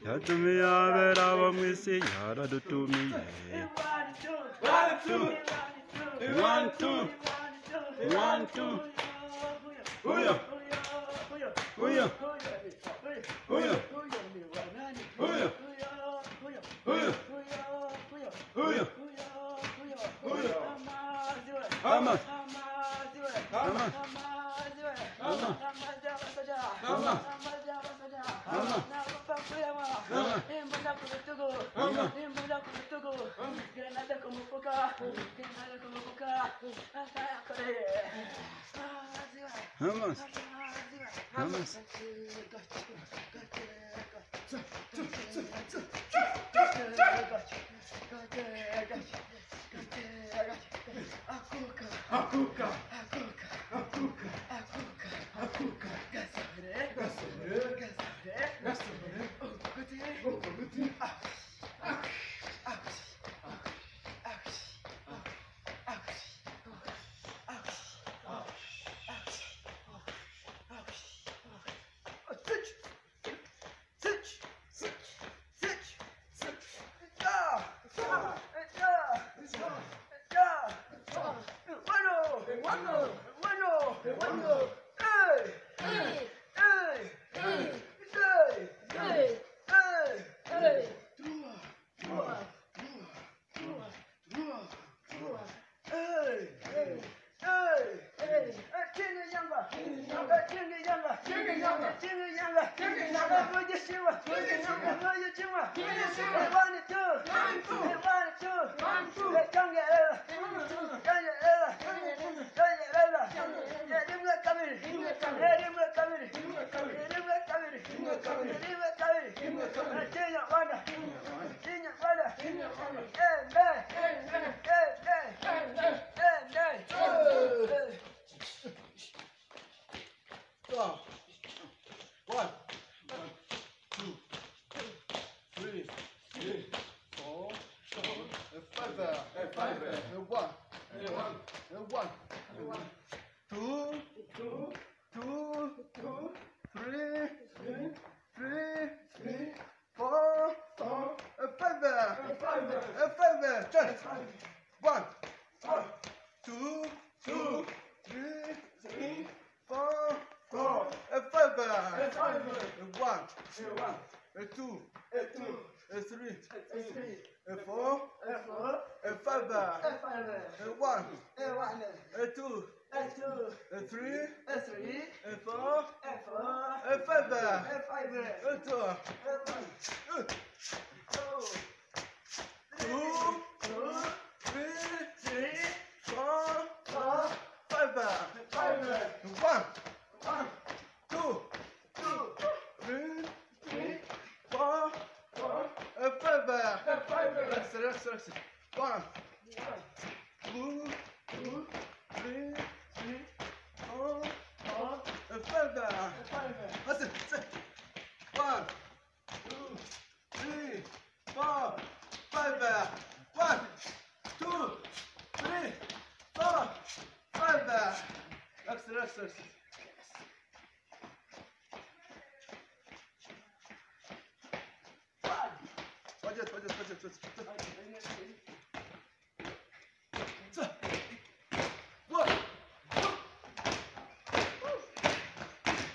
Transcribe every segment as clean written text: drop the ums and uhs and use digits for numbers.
Yatumiya verava mwisi yara dutumiye. 1 2 1 2 Huyo huyo huyo huyo huyo huyo huyo ama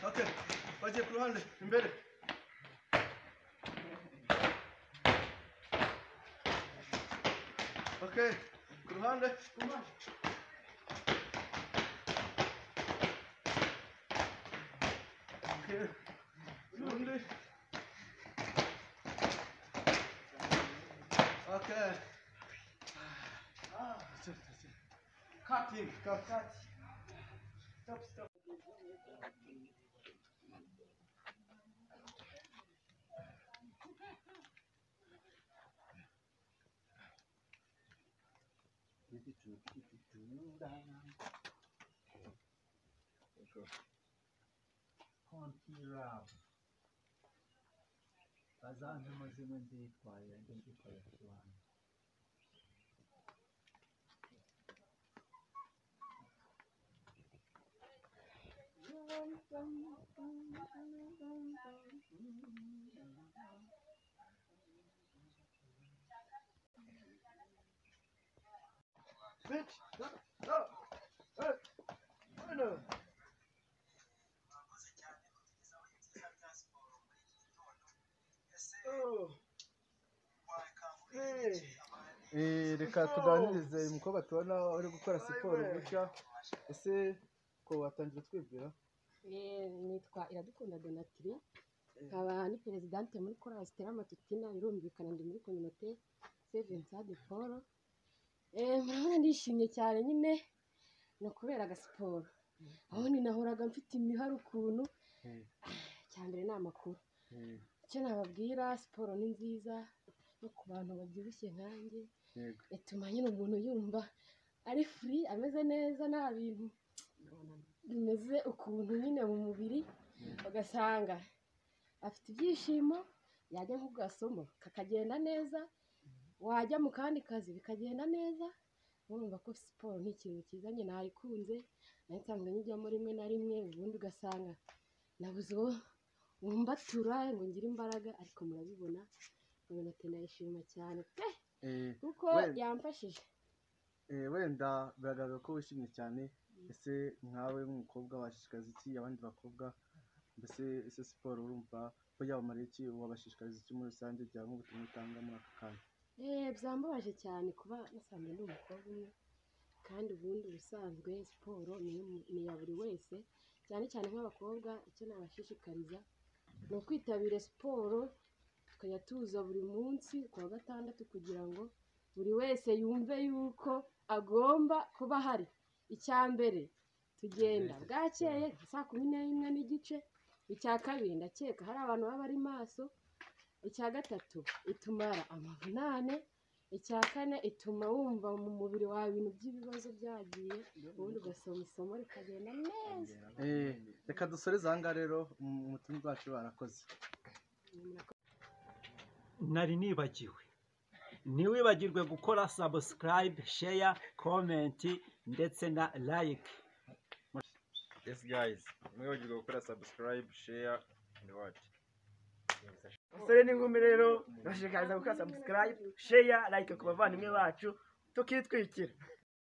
Okay, pode pro Hanley, imbere. Okay, pro Hanley. Okay, Hanley. Okay. Cutting, cut. Stop. Kontirab. Kazan hımızı mıntık var ya, identify tuan. Switch. No. Hey. No. Oh. Hey. Reka tuganirize uyu mukobwa tubona uri gukora siporo gutya. Ese ko watangira twibwira? Nitwa Iradukunda Donatille, nkaba ni presidente muri Chorale Stella Matutina, birumvikana ndi muri communauté Saint de Paul. Murabona ndishimye cyane nyine no kubera agasiporo. Aho ni nahoraga mfite imihari ukuntu. Cyambere ni amakuru. Icyo nababwira, siporo ni nziza no ku bantu babyibushye nkanjye. Ituma nyine umuntu yumva ari free, ameze neza, nta bintu bimeze ukuntu nyine mu mubiri, ugasanga afite ibyishimo, yajya nko gasomo kakagenda neza, wajya mu kandi kazi bikagenda neza. Urumva ko siporo ni ikintu cyiza, nyine nayikunze, nsanzwe njyamo rimwe na rimwe, ubundi ugasanga nabuze uwo wumbatura ngo ngire imbaraga, ariko murabibona ubona nayishima cyane pe, kuko yamfashije. Wenda biragaragara ko wishimye cyane. Ese nkawe nk'umukobwa washishikariza iki abandi bakobwa? Mbese siporo urumva ko yabamariye iki? Wabashishikariza iki muri rusange byaba nk'ubutumwa utanga muri aka kanya? Byambabaje cyane kuba nasanzwe ndi umukobwa umwe, kandi ubundi ubusanzwe siporo ni iya buri wese, cyane cyane nk'abakobwa. Icyo nabashishikariza ni ukwitabira siporo, tukajya tuza buri munsi ku wa gatandatu, kugira ngo buri wese yumve yuko agomba kuba hari. Icya mbere tugenda bwakeye saa 11:15. Icya kabiri ndakeka hari abantu baba ari maso. Icya gatatu itumara amavunane. Icya kane ituma wumva mu mubiri wawe ibintu by'ibibazo byagiye, ubundi ugasoma isomo rikagenda neza. Reka dusoreze aha ngaha rero, umutima wacu barakoze. Nari nibagiwe. Ntiwibagirwe gukora subscribe, share, comment ndetse na like. Yes guys, ntiwibagirwe gukora subscribe, share and watch. Basore n'inkumi rero bashishikariza gukora subscribe, share, like ku bavandimwe bacu tukitwikira.